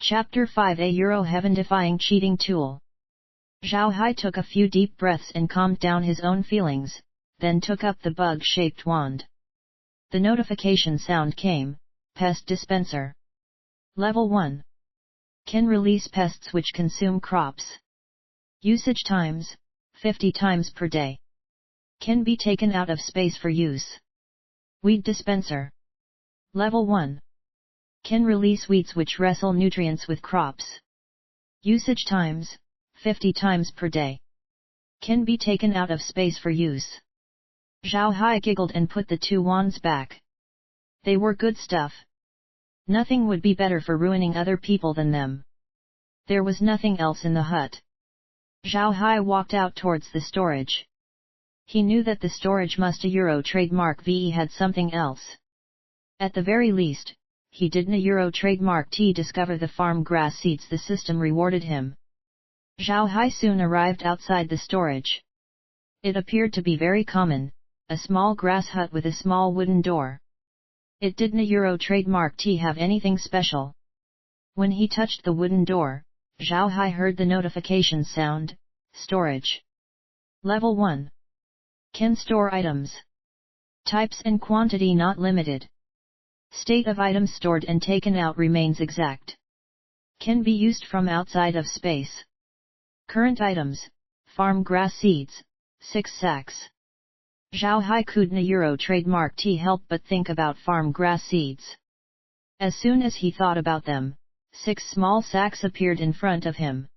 Chapter 5, a Heaven-defying cheating tool. Zhao Hai took a few deep breaths and calmed down his own feelings, then took up the bug-shaped wand. The notification sound came: Pest Dispenser. Level 1. Can release pests which consume crops. Usage times: 50 times per day. Can be taken out of space for use. Weed Dispenser. Level 1. Can release weeds which wrestle nutrients with crops. Usage times: 50 times per day. Can be taken out of space for use. Zhao Hai giggled and put the two wands back. They were good stuff. Nothing would be better for ruining other people than them. There was nothing else in the hut. Zhao Hai walked out towards the storage. He knew that the storage must a trademark VE had something else. At the very least, he didn't a trademark T discover the farm grass seeds the system rewarded him. Zhao Hai soon arrived outside the storage. It appeared to be very common, a small grass hut with a small wooden door. It didn't a trademark T have anything special. When he touched the wooden door, Zhao Hai heard the notification sound: Storage. Level 1. Can store items. Types and quantity not limited. State of items stored and taken out remains exact. Can be used from outside of space. Current items: farm grass seeds, 6 sacks. Zhao Hai couldn't a trademark T help but think about farm grass seeds. As soon as he thought about them, 6 small sacks appeared in front of him.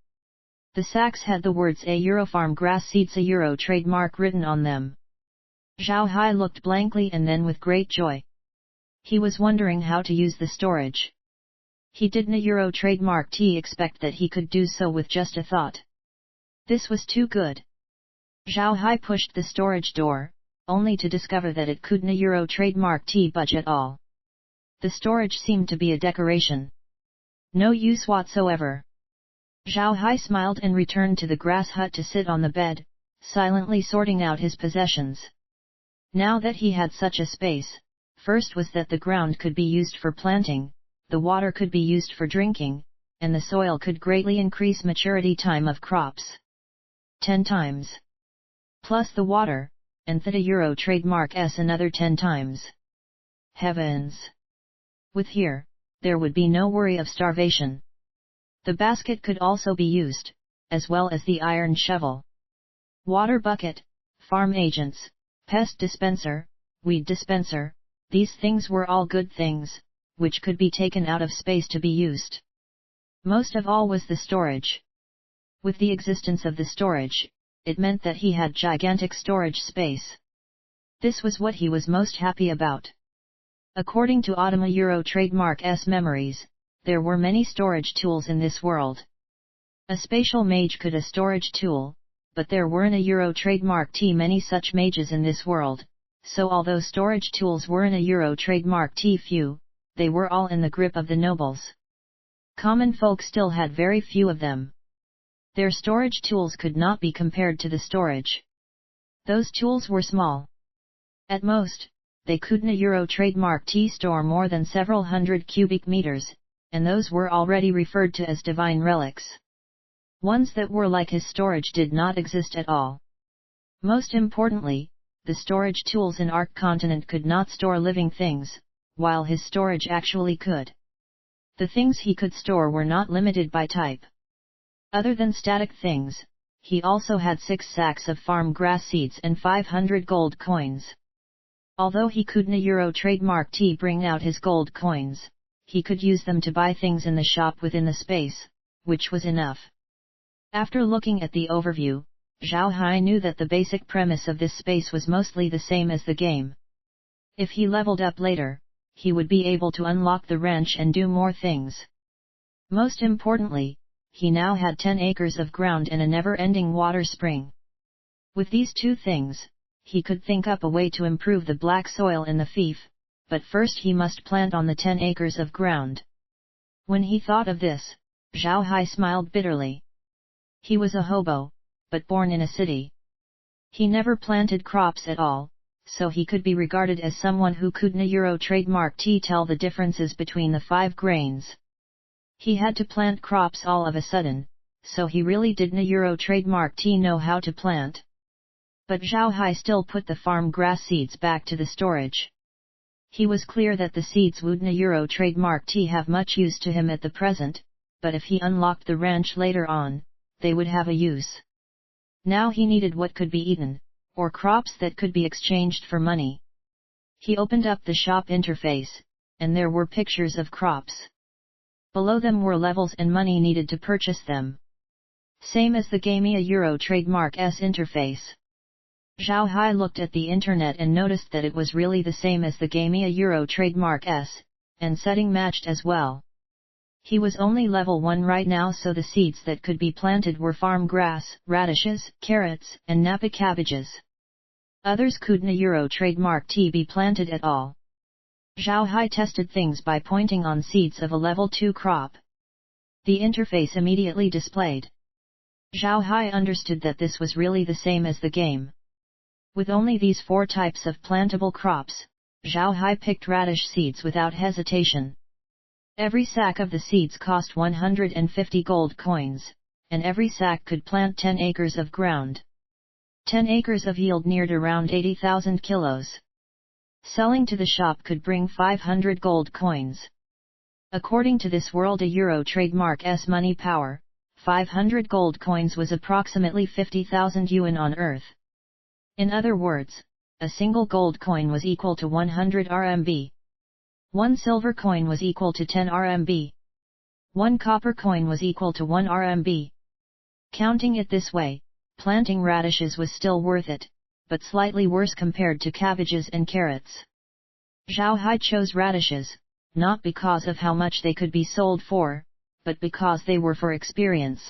The sacks had the words a farm grass seeds a trademark written on them. Zhao Hai looked blankly and then with great joy. He was wondering how to use the storage. He didn't a trademark T expect that he could do so with just a thought. This was too good. Zhao Hai pushed the storage door, only to discover that it couldn't a trademark T budge at all. The storage seemed to be a decoration. No use whatsoever. Zhao Hai smiled and returned to the grass hut to sit on the bed, silently sorting out his possessions. Now that he had such a space, first was that the ground could be used for planting, the water could be used for drinking, and the soil could greatly increase maturity time of crops. 10 times. Plus the water, and the trademark S another 10 times. Heavens! With here, there would be no worry of starvation. The basket could also be used, as well as the iron shovel. Water bucket, farm agents, pest dispenser, weed dispenser, these things were all good things, which could be taken out of space to be used. Most of all was the storage. With the existence of the storage, it meant that he had gigantic storage space. This was what he was most happy about. According to Autumn trademark S memories, there were many storage tools in this world. A spatial mage could a storage tool, but there weren't a trademark T many such mages in this world, so although storage tools weren't a trademark T few, they were all in the grip of the nobles. Common folk still had very few of them. Their storage tools could not be compared to the storage. Those tools were small. At most, they couldn't a trademark T store more than several hundred cubic meters, and those were already referred to as divine relics. Ones that were like his storage did not exist at all. Most importantly, the storage tools in Ark Continent could not store living things, while his storage actually could. The things he could store were not limited by type. Other than static things, he also had 6 sacks of farm grass seeds and 500 gold coins. Although he couldn't a trademark T bring out his gold coins, he could use them to buy things in the shop within the space, which was enough. After looking at the overview, Zhao Hai knew that the basic premise of this space was mostly the same as the game. If he leveled up later, he would be able to unlock the ranch and do more things. Most importantly, he now had 10 acres of ground and a never-ending water spring. With these two things, he could think up a way to improve the black soil in the fief, but first he must plant on the 10 acres of ground. When he thought of this, Zhao Hai smiled bitterly. He was a hobo, but born in a city. He never planted crops at all, so he could be regarded as someone who couldn't a trademark T tell the differences between the 5 grains. He had to plant crops all of a sudden, so he really didn't Euro trademark T know how to plant. But Zhao Hai still put the farm grass seeds back to the storage. He was clear that the seeds wouldn't Euro trademark T have much use to him at the present, but if he unlocked the ranch later on, they would have a use. Now he needed what could be eaten, or crops that could be exchanged for money. He opened up the shop interface, and there were pictures of crops. Below them were levels and money needed to purchase them. Same as the Gamea Euro trademark S interface. Zhao Hai looked at the internet and noticed that it was really the same as the Gamea Euro trademark S, and setting matched as well. He was only level 1 right now, so the seeds that could be planted were farm grass, radishes, carrots, and Napa cabbages. Others couldn't Euro trademark T be planted at all. Zhao Hai tested things by pointing on seeds of a level 2 crop. The interface immediately displayed. Zhao Hai understood that this was really the same as the game. With only these 4 types of plantable crops, Zhao Hai picked radish seeds without hesitation. Every sack of the seeds cost 150 gold coins, and every sack could plant 10 acres of ground. 10 acres of yield neared around 80,000 kilos. Selling to the shop could bring 500 gold coins. According to this world a Euro trademark S money power, 500 gold coins was approximately 50,000 yuan on Earth. In other words, a single gold coin was equal to 100 RMB. 1 silver coin was equal to 10 RMB. 1 copper coin was equal to 1 RMB. Counting it this way, planting radishes was still worth it, but slightly worse compared to cabbages and carrots. Zhao Hai chose radishes, not because of how much they could be sold for, but because they were for experience.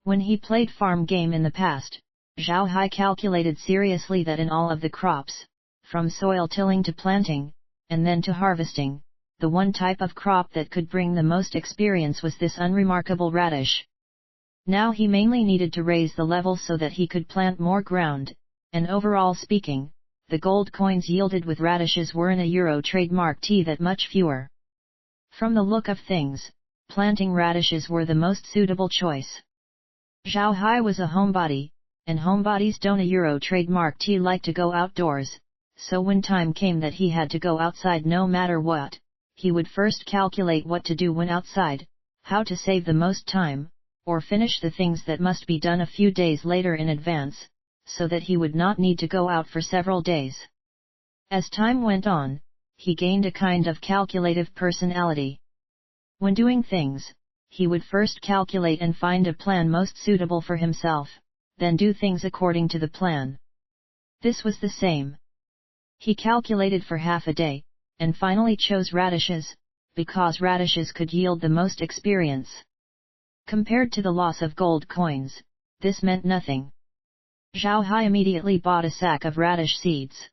When he played farm game in the past, Zhao Hai calculated seriously that in all of the crops, from soil tilling to planting, and then to harvesting, the one type of crop that could bring the most experience was this unremarkable radish. Now he mainly needed to raise the level so that he could plant more ground, and overall speaking, the gold coins yielded with radishes weren't a Euro trademark T that much fewer. From the look of things, planting radishes were the most suitable choice. Zhao Hai was a homebody, and homebodies don't a Euro trademark T like to go outdoors, so when time came that he had to go outside no matter what, he would first calculate what to do when outside, how to save the most time, or finish the things that must be done a few days later in advance, so that he would not need to go out for several days. As time went on, he gained a kind of calculative personality. When doing things, he would first calculate and find a plan most suitable for himself, then do things according to the plan. This was the same. He calculated for half a day, and finally chose radishes, because radishes could yield the most experience. Compared to the loss of gold coins, this meant nothing. Zhao Hai immediately bought a sack of radish seeds.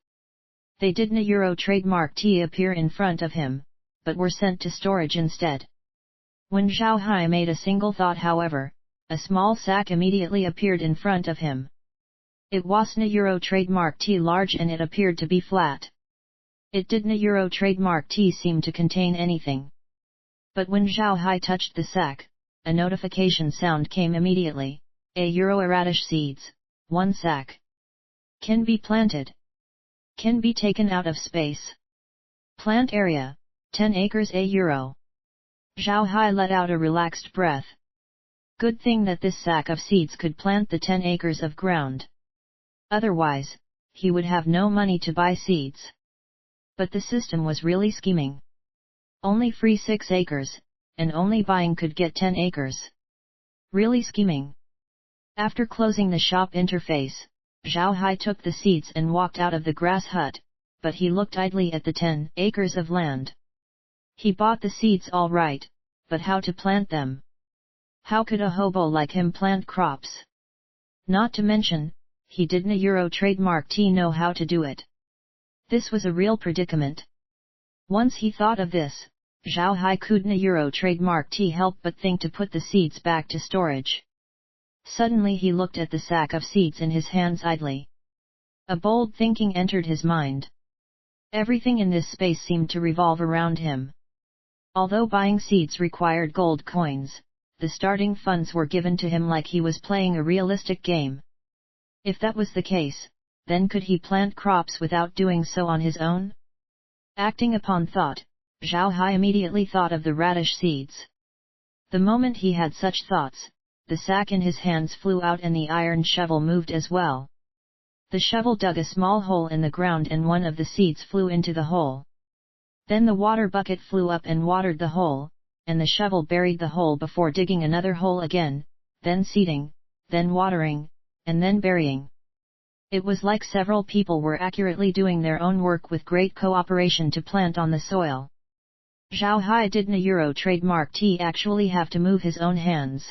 They didn't a Euro trademark T appear in front of him, but were sent to storage instead. When Zhao Hai made a single thought, however, a small sack immediately appeared in front of him. It wasn't a Euro trademark T large and it appeared to be flat. It didn't a Euro trademark T seem to contain anything. But when Zhao Hai touched the sack, a notification sound came immediately. A Euro radish seeds, 1 sack. Can be planted. Can be taken out of space. Plant area, 10 acres a Euro. Zhao Hai let out a relaxed breath. Good thing that this sack of seeds could plant the 10 acres of ground. Otherwise, he would have no money to buy seeds. But the system was really scheming. Only free 6 acres, and only buying could get 10 acres. Really scheming. After closing the shop interface, Zhao Hai took the seeds and walked out of the grass hut, but he looked idly at the 10 acres of land. He bought the seeds all right, but how to plant them? How could a hobo like him plant crops? Not to mention, he didn't a Euro trademark T know how to do it. This was a real predicament. Once he thought of this, Zhao Hai couldn't a Euro trademark T help but think to put the seeds back to storage. Suddenly he looked at the sack of seeds in his hands idly. A bold thinking entered his mind. Everything in this space seemed to revolve around him. Although buying seeds required gold coins, the starting funds were given to him like he was playing a realistic game. If that was the case, then could he plant crops without doing so on his own? Acting upon thought, Zhao Hai immediately thought of the radish seeds. The moment he had such thoughts, the sack in his hands flew out and the iron shovel moved as well. The shovel dug a small hole in the ground and one of the seeds flew into the hole. Then the water bucket flew up and watered the hole, and the shovel buried the hole before digging another hole again, then seeding, then watering, and then burying. It was like several people were accurately doing their own work with great cooperation to plant on the soil. Zhao Hai didn't Euro trademark T actually have to move his own hands.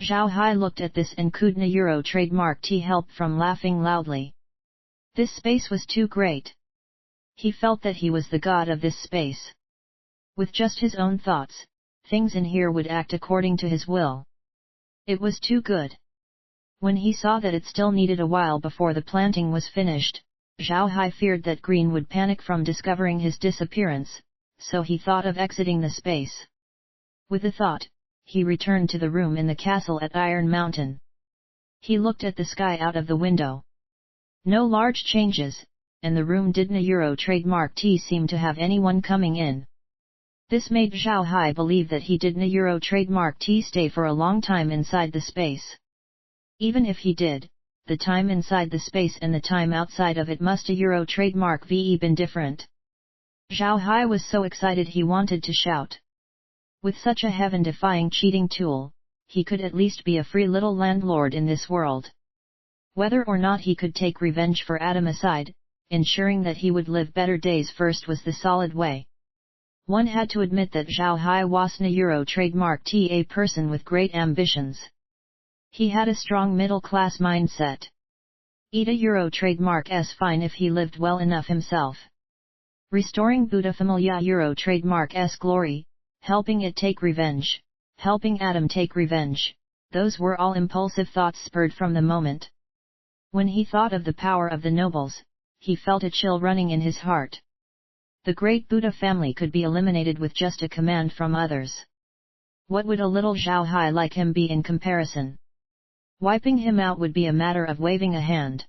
Zhao Hai looked at this and couldn't Euro trademark T help from laughing loudly. This space was too great. He felt that he was the god of this space. With just his own thoughts, things in here would act according to his will. It was too good. When he saw that it still needed a while before the planting was finished, Zhao Hai feared that Green would panic from discovering his disappearance, so he thought of exiting the space. With the thought, he returned to the room in the castle at Iron Mountain. He looked at the sky out of the window. No large changes, and the room didn't Euro trademark T seem to have anyone coming in. This made Zhao Hai believe that he didn't Euro trademark T stay for a long time inside the space. Even if he did, the time inside the space and the time outside of it must a Euro trademark VE been different. Zhao Hai was so excited he wanted to shout. With such a heaven-defying cheating tool, he could at least be a free little landlord in this world. Whether or not he could take revenge for Adam aside, ensuring that he would live better days first was the solid way. One had to admit that Zhao Hai wasn't a Euro trademark T a person with great ambitions. He had a strong middle-class mindset. Eat a Euro trademark S fine if he lived well enough himself. Restoring Buddha Familia Euro trademark S glory, helping it take revenge, helping Adam take revenge, those were all impulsive thoughts spurred from the moment. When he thought of the power of the nobles, he felt a chill running in his heart. The great Buddha family could be eliminated with just a command from others. What would a little Zhao Hai like him be in comparison? Wiping him out would be a matter of waving a hand.